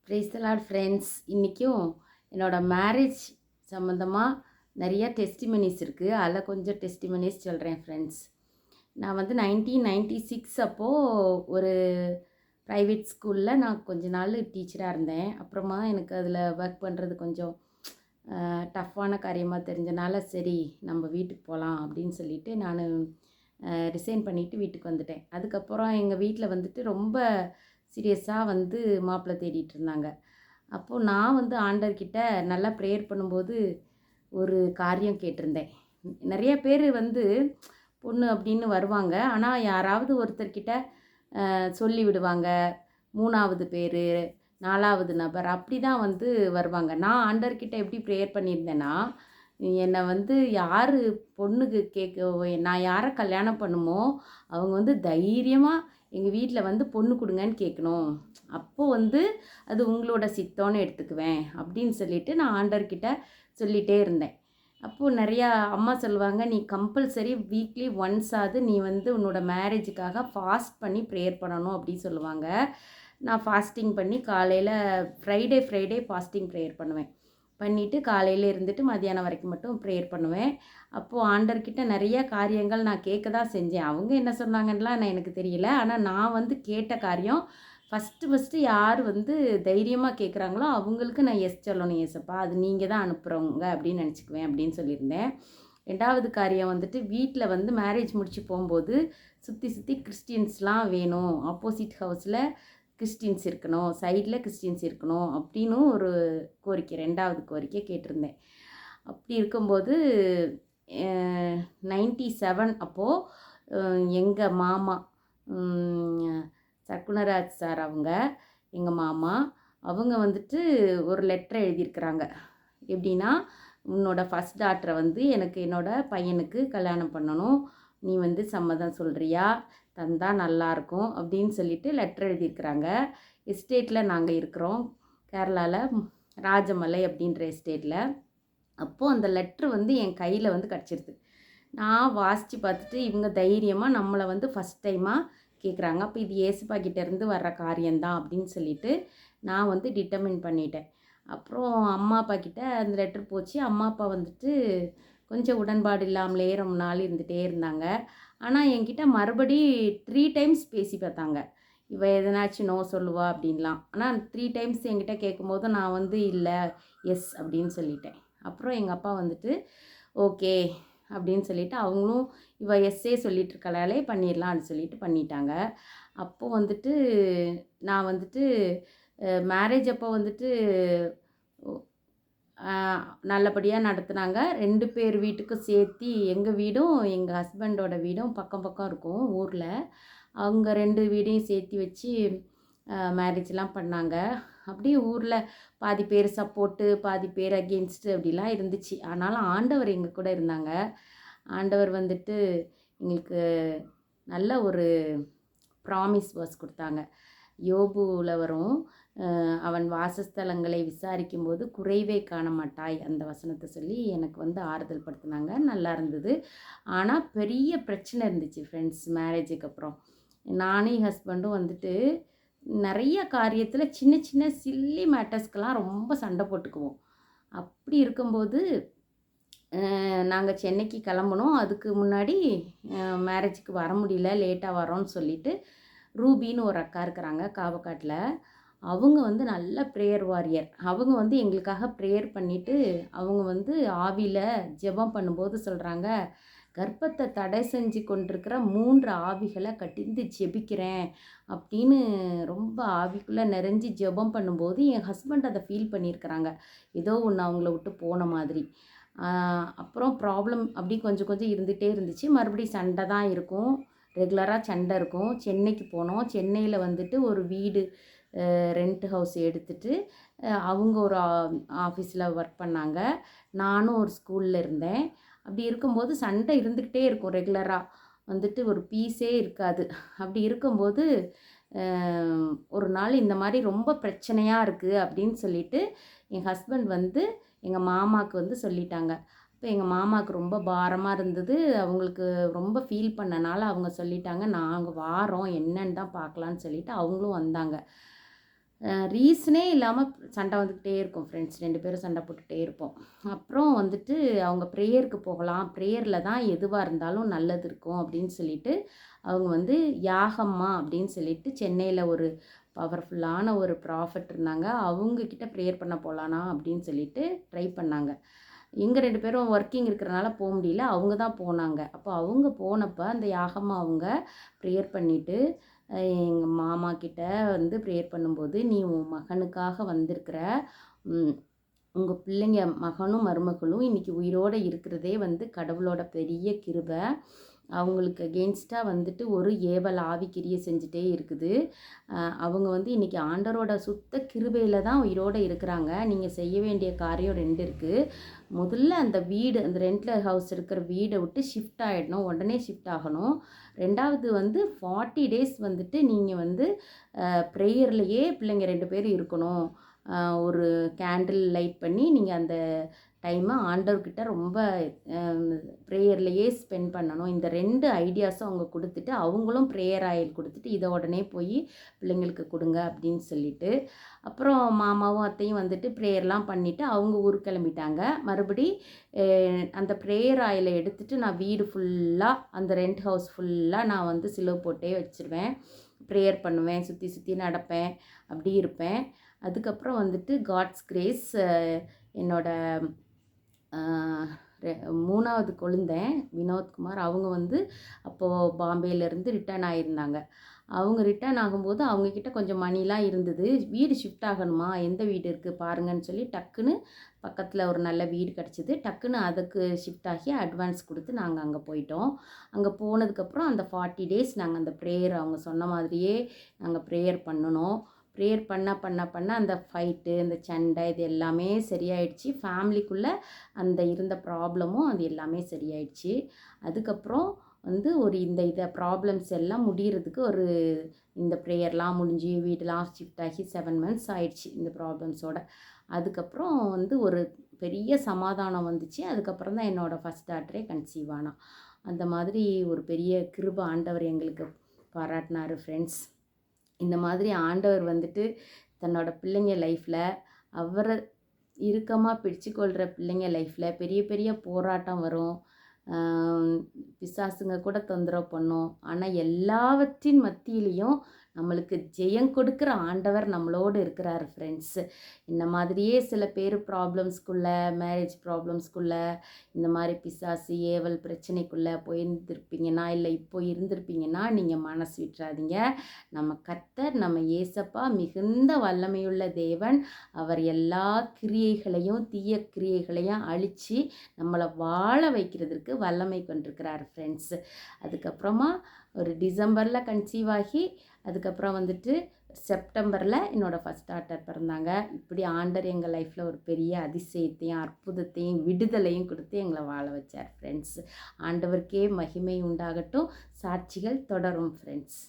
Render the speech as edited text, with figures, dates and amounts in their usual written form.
Praise the Lord friends. இன்றைக்கும் என்னோடய marriage சம்மந்தமாக நிறையா டெஸ்டிமனிஸ் இருக்குது. அதில் கொஞ்சம் டெஸ்டிமனிஸ் சொல்கிறேன் ஃப்ரெண்ட்ஸ். நான் வந்து 1996 அப்போது ஒரு ப்ரைவேட் ஸ்கூலில் நான் கொஞ்ச நாள் டீச்சராக இருந்தேன். அப்புறமா எனக்கு அதில் ஒர்க் பண்ணுறது கொஞ்சம் டஃப்பான காரியமாக தெரிஞ்சனால சரி நம்ம வீட்டுக்கு போகலாம் அப்படின்னு சொல்லிட்டு நான் ரிசைன் பண்ணிவிட்டு வீட்டுக்கு வந்துட்டேன். அதுக்கப்புறம் எங்கள் வீட்டில் வந்துட்டு ரொம்ப சீரியஸாக வந்து மாப்பிள்ளை தேடிட்டு இருந்தாங்க. அப்போது நான் வந்து ஆண்டவர்கிட்ட நல்லா ப்ரேயர் பண்ணும்போது ஒரு காரியம் கேட்டிருந்தேன். நிறைய பேர் வந்து பொண்ணு அப்படின்னு வருவாங்க. ஆனால் யாராவது ஒருத்தர்கிட்ட சொல்லி விடுவாங்க. 3வது பேர், 4வது நபர் அப்படி தான் வந்து வருவாங்க. நான் ஆண்டவர்கிட்ட எப்படி ப்ரேயர் பண்ணியிருந்தேன்னா, என்னை வந்து யார் பொண்ணுக்கு நான் யாரை கல்யாணம் பண்ணுமோ அவங்க வந்து தைரியமாக எங்கள் வீட்டில் வந்து பொண்ணு கொடுங்கன்னு கேட்கணும். அப்போது வந்து அது உங்களோட சித்தம்னு எடுத்துக்குவேன் அப்படின்னு சொல்லிவிட்டு நான் ஆண்டவர்கிட்ட சொல்லிகிட்டே இருந்தேன். அப்போது நிறையா அம்மா சொல்லுவாங்க, நீ கம்பல்சரி வீக்லி ஒன்ஸ் ஆகுது நீ வந்து உன்னோட மேரேஜுக்காக ஃபாஸ்ட் பண்ணி ப்ரேயர் பண்ணணும் அப்படின்னு சொல்லுவாங்க. நான் ஃபாஸ்டிங் பண்ணி காலையில் ஃப்ரைடே ஃபாஸ்டிங் ப்ரேயர் பண்ணுவேன். பண்ணிவிட்டு காலையில் இருந்துட்டு மதியானம் வரைக்கும் மட்டும் ப்ரேயர் பண்ணுவேன். அப்போது ஆண்டவர்கிட்ட நிறைய காரியங்கள் நான் கேட்க தான் செஞ்சேன். அவங்க என்ன சொன்னாங்கன்னுலாம் எனக்கு தெரியல. ஆனால் நான் வந்து கேட்ட காரியம் ஃபஸ்ட்டு யார் வந்து தைரியமாக கேட்குறாங்களோ அவங்களுக்கு நான் எஸ் சொல்லணும். ஏசப்பா அது நீங்கள் தான் அனுப்புகிறவங்க அப்படின்னு நினச்சிக்குவேன் அப்படின்னு சொல்லியிருந்தேன். 2வது காரியம் வந்துட்டு வீட்டில் வந்து மேரேஜ் முடித்து போகும்போது சுற்றி கிறிஸ்டின்ஸ்லாம் வேணும். ஆப்போசிட் ஹவுஸில் கிறிஸ்டின்ஸ் இருக்கணும், சைடில் கிறிஸ்டின்ஸ் இருக்கணும் அப்படின்னு ஒரு கோரிக்கை 2வது கோரிக்கை கேட்டிருந்தேன். அப்படி இருக்கும்போது 97 அப்போது எங்கள் மாமா சர்க்குணராஜ் சார் அவங்க எங்கள் மாமா அவங்க வந்துட்டு ஒரு லெட்டர் எழுதியிருக்கிறாங்க. எப்படின்னா, உன்னோட ஃபஸ்ட் டாட்டரை வந்து எனக்கு என்னோடய பையனுக்கு கல்யாணம் பண்ணணும், நீ வந்து சம்மதம் சொல்கிறியா, தந்தால் நல்லாயிருக்கும் அப்படின்னு சொல்லிட்டு லெட்டர் எழுதியிருக்கிறாங்க. எஸ்டேட்டில் நாங்கள் இருக்கிறோம், கேரளாவில் ராஜமலை அப்படின்ற எஸ்டேட்டில். அப்போது அந்த லெட்ரு வந்து என் கையில் வந்து கிடச்சிருது. நான் வாசித்து பார்த்துட்டு இவங்க தைரியமாக நம்மளை வந்து ஃபஸ்ட் டைமாக கேட்குறாங்க. அப்போ இது ஏசப்பா கிட்டேருந்து வர்ற காரியந்தான் அப்படின்னு சொல்லிட்டு நான் வந்து டிட்டர்மின் பண்ணிட்டேன். அப்புறம் அம்மா அப்பா கிட்ட அந்த லெட்ரு போச்சு. அம்மா அப்பா வந்துட்டு கொஞ்சம் உடன்பாடு இல்லாமலே ரொம்ப நாள் இருந்துகிட்டே இருந்தாங்க. ஆனால் என்கிட்ட மறுபடி 3 டைம்ஸ் பேசி பார்த்தாங்க. இவ எதனாச்சும் நோ சொல்லுவா அப்படின்லாம். ஆனால் 3 டைம்ஸ் என்கிட்ட கேட்கும்போது நான் வந்து இல்லை எஸ் அப்படின்னு சொல்லிட்டேன். அப்புறம் எங்கள் அப்பா வந்துட்டு ஓகே அப்படின்னு சொல்லிவிட்டு அவங்களும் இவ எஸ்ஸே சொல்லிட்டு இருக்கலாலே பண்ணிடலான்னு சொல்லிட்டு பண்ணிட்டாங்க. அப்போது வந்துட்டு நான் வந்துட்டு மேரேஜ் அப்போ வந்துட்டு நல்லபடியாக நடத்துனாங்க. 2 பேர் வீட்டுக்கும் சேர்த்து எங்கள் வீடும் எங்கள் ஹஸ்பண்டோட வீடும் பக்கம் பக்கம் இருக்கும் ஊரில். அவங்க 2 வீடையும் சேர்த்து வச்சு மேரேஜ்லாம் பண்ணாங்க. அப்படியே ஊரில் பாதி பேர் சப்போர்ட்டு, பாதி பேர் அகெயின்ஸ்ட்டு அப்படிலாம் இருந்துச்சு. ஆனாலும் ஆண்டவர் எங்கள் கூட இருந்தாங்க. ஆண்டவர் வந்துட்டு எங்களுக்கு நல்ல ஒரு ப்ராமிஸ் வேர்ஸ் கொடுத்தாங்க. யோபுவில் வரும், அவன் வாசஸ்தலங்களை விசாரிக்கும்போது குறைவே காண மாட்டாய் அந்த வசனத்தை சொல்லி எனக்கு வந்து ஆறுதல் படுத்தினாங்க. நல்லா இருந்தது. ஆனால் பெரிய பிரச்சனை இருந்துச்சு ஃப்ரெண்ட்ஸ் மேரேஜுக்கு அப்புறம். நானும் என் ஹஸ்பண்டும் வந்துட்டு நிறைய காரியத்தில் சின்ன சின்ன சில்லி மேட்டர்ஸ்க்கெலாம் ரொம்ப சண்டை போட்டுக்குவோம். அப்படி இருக்கும்போது நாங்கள் சென்னைக்கு கிளம்புனோம். அதுக்கு முன்னாடி மேரேஜுக்கு வர முடியல, லேட்டாக வரோன்னு சொல்லிவிட்டு ரூபின்னு ஒரு அக்கா இருக்கிறாங்க காவக்காட்டில். அவங்க வந்து நல்ல ப்ரேயர் வாரியர். அவங்க வந்து எங்களுக்காக ப்ரேயர் பண்ணிவிட்டு அவங்க வந்து ஆவியில் ஜெபம் பண்ணும்போது சொல்கிறாங்க, கர்ப்பத்தை தடை செஞ்சு கொண்டிருக்கிற 3 ஆவிகளை கட்டிந்து ஜெபிக்கிறேன் அப்படின்னு ரொம்ப ஆவிக்குள்ளே நிறைஞ்சி ஜெபம் பண்ணும்போது என் ஹஸ்பண்ட் அதை ஃபீல் பண்ணியிருக்கிறாங்க. ஏதோ ஒன்று அவங்கள விட்டு போன மாதிரி. அப்புறம் ப்ராப்ளம் அப்படி கொஞ்சம் கொஞ்சம் இருந்துகிட்டே இருந்துச்சு. மறுபடியும் சண்டை தான் இருக்கும், ரெகுலராக சண்டை இருக்கும். சென்னைக்கு போனோம். சென்னையில் வந்துட்டு ஒரு வீடு ரெண்ட் ஹவுஸ் எடுத்துகிட்டு அவங்க ஒரு ஆஃபீஸில் ஒர்க் பண்ணாங்க. நானும் ஒரு ஸ்கூலில் இருந்தேன். அப்படி இருக்கும்போது சண்டை இருந்துக்கிட்டே இருக்கும். ரெகுலராக வந்துட்டு ஒரு பீஸே இருக்காது. அப்படி இருக்கும்போது ஒரு நாள் இந்த மாதிரி ரொம்ப பிரச்சனையாக இருக்குது அப்படின்னு சொல்லிட்டு என் ஹஸ்பண்ட் வந்து எங்கள் மாமாவுக்கு வந்து சொல்லிட்டாங்க. இப்போ எங்கள் மாமாவுக்கு ரொம்ப பாரமாக இருந்தது. அவங்களுக்கு ரொம்ப ஃபீல் பண்ணனால அவங்க சொல்லிட்டாங்க, நாங்கள் வாரோம் என்னன்னு தான் பார்க்கலான்னு சொல்லிவிட்டு அவங்களும் வந்தாங்க. ரீசனே இல்லாமல் சண்டை வந்துக்கிட்டே இருக்கும் ஃப்ரெண்ட்ஸ். 2 பேரும் சண்டை போட்டுகிட்டே இருப்போம். அப்புறம் வந்துட்டு அவங்க ப்ரேயருக்கு போகலாம், ப்ரேயரில் தான் எதுவாக இருந்தாலும் நல்லது இருக்கும் அப்படின்னு சொல்லிட்டு அவங்க வந்து யாகம்மா அப்படின்னு சொல்லிட்டு சென்னையில் ஒரு பவர்ஃபுல்லான ஒரு ப்ராஃபட் இருந்தாங்க. அவங்கக்கிட்ட ப்ரேயர் பண்ண போகலானா அப்படின்னு சொல்லிட்டு ட்ரை பண்ணாங்க. எங்கள் 2 பேரும் ஒர்க்கிங் இருக்கிறனால போக முடியல. அவங்க தான் போனாங்க. அப்போ அவங்க போனப்போ அந்த யாகம்மா அவங்க ப்ரேயர் பண்ணிவிட்டு எங்கள் மாமா கிட்ட வந்து ப்ரேயர் பண்ணும்போது, "நீ உன் மகனுக்காக வந்திருக்கிற. உங்கள் பிள்ளைங்க மகனும் மருமகளும் இன்றைக்கி உயிரோடு இருக்கிறதே வந்து கடவுளோட பெரிய கிருபை. அவங்களுக்கு அகெயின்ஸ்டாக வந்துட்டு ஒரு ஏவல் ஆவிக்கிரியை செஞ்சுட்டே இருக்குது. அவங்க வந்து இன்றைக்கி ஆண்டவரோட சுத்த கிருபையில் தான் உயிரோடு இருக்கிறாங்க. நீங்கள் செய்ய வேண்டிய காரியம் 2 இருக்குது. முதல்ல அந்த வீடு, அந்த ரெண்டல் ஹவுஸ் இருக்கிற வீடை விட்டு ஷிஃப்ட் ஆகிடணும், உடனே ஷிஃப்ட் ஆகணும். 2வது வந்து 40 டேஸ் வந்துட்டு நீங்கள் வந்து ப்ரேயர்லேயே பிள்ளைங்க 2 பேரும் இருக்கணும். ஒரு கேண்டில் லைட் பண்ணி நீங்கள் அந்த டைமை ஆண்டவர்கிட்ட ரொம்ப ப்ரேயர்லேயே ஸ்பெண்ட் பண்ணணும். இந்த 2 ஐடியாஸும் அவங்க கொடுத்துட்டு, அவங்களும் ப்ரேயர் ஆயில் கொடுத்துட்டு இதை உடனே போய் பிள்ளைங்களுக்கு கொடுங்க அப்படின்னு சொல்லிட்டு, அப்புறம் மாமாவும் அத்தையும் வந்துட்டு ப்ரேயர்லாம் பண்ணிவிட்டு அவங்க ஊருக்கு கிளம்பிட்டாங்க. மறுபடி அந்த ப்ரேயர் ஆயிலை எடுத்துகிட்டு நான் வீடு ஃபுல்லாக, அந்த ரெண்ட் ஹவுஸ் ஃபுல்லாக நான் வந்து சிலுவை போட்டே வச்சுருவேன். ப்ரேயர் பண்ணுவேன், சுற்றி சுற்றி நடப்பேன், அப்படி இருப்பேன். அதுக்கப்புறம் வந்துட்டு காட்ஸ் கிரேஸ் என்னோட 3வது கொழுந்தன் வினோத்குமார் அவங்க வந்து அப்போது பாம்பேலேருந்து ரிட்டர்ன் ஆகியிருந்தாங்க. அவங்க ரிட்டர்ன் ஆகும்போது அவங்கக்கிட்ட கொஞ்சம் மணிலாம் இருந்தது. வீடு ஷிஃப்ட் ஆகணுமா, எந்த வீடு இருக்குது பாருங்கன்னு சொல்லி டக்குன்னு பக்கத்தில் ஒரு நல்ல வீடு கிடச்சிது. டக்குன்னு அதுக்கு ஷிஃப்ட் ஆகி அட்வான்ஸ் கொடுத்து நாங்கள் அங்கே போயிட்டோம். அங்கே போனதுக்கப்புறம் அந்த 40 டேஸ் நாங்கள் அந்த ப்ரேயர் அவங்க சொன்ன மாதிரியே நாங்கள் ப்ரேயர் பண்ணினோம். ப்ரேயர் பண்ண அந்த ஃபைட்டு, அந்த சண்டை இது எல்லாமே சரியாயிடுச்சு. ஃபேமிலிக்குள்ளே அந்த இருந்த ப்ராப்ளமும் அது எல்லாமே சரியாயிடுச்சு. அதுக்கப்புறம் வந்து ஒரு இதை ப்ராப்ளம்ஸ் எல்லாம் முடிகிறதுக்கு ஒரு இந்த ப்ரேயர்லாம் முடிஞ்சு வீடெலாம் ஷிஃப்ட் ஆகி 7 மந்த்ஸ் ஆயிடுச்சு இந்த ப்ராப்ளம்ஸோட. அதுக்கப்புறம் வந்து ஒரு பெரிய சமாதானம் வந்துச்சு. அதுக்கப்புறம் தான் என்னோடய ஃபஸ்ட் டாட்டரே கன்சீவ் ஆனா. அந்த மாதிரி ஒரு பெரிய கிருபை ஆண்டவர் எங்களுக்கு பாராட்டினார் ஃப்ரெண்ட்ஸ். இந்த மாதிரி ஆண்டவர் வந்துட்டு தன்னோட பிள்ளைங்க லைஃப்பில் அவரை இறுக்கமாக பிடிச்சிக்கொள்கிற பிள்ளைங்க லைஃப்பில் பெரிய பெரிய போராட்டம் வரும், பிசாசுங்க கூட தொந்தரவு பண்ணும். ஆனால் எல்லாவற்றின் மத்தியிலையும் நம்மளுக்கு ஜெயம் கொடுக்குற ஆண்டவர் நம்மளோடு இருக்கிறார் ஃப்ரெண்ட்ஸ். இந்த மாதிரியே சில பேர் ப்ராப்ளம்ஸ்குள்ளே, மேரேஜ் ப்ராப்ளம்ஸ்குள்ளே, இந்த மாதிரி பிசாசு ஏவல் பிரச்சனைக்குள்ளே போயிருந்துருப்பீங்கன்னா, இல்லை இப்போ இருந்திருப்பீங்கன்னா நீங்கள் மனசு விட்டுறாதீங்க. நம்ம கர்த்தர், நம்ம ஏசப்பா மிகுந்த வல்லமையுள்ள தேவன். அவர் எல்லா கிரியைகளையும், தீய கிரியைகளையும் அழித்து நம்மளை வாழ வைக்கிறதுக்கு வல்லமை கொண்டிருக்கிறார் ஃப்ரெண்ட்ஸ். அதுக்கப்புறமா ஒரு டிசம்பரில் கன்சீவ் ஆகி அதுக்கப்புறம் வந்துட்டு செப்டம்பரில் என்னோடய ஃபஸ்ட் டாட்டர் பிறந்தாங்க. இப்படி ஆண்டவர் எங்கள் லைஃப்பில் ஒரு பெரிய அதிசயத்தையும் அற்புதத்தையும் விடுதலையும் கொடுத்து எங்களை வாழ வச்சார் ஃப்ரெண்ட்ஸ். ஆண்டவருக்கே மகிமை உண்டாகட்டும். சாட்சிகள் தொடரும் ஃப்ரெண்ட்ஸ்.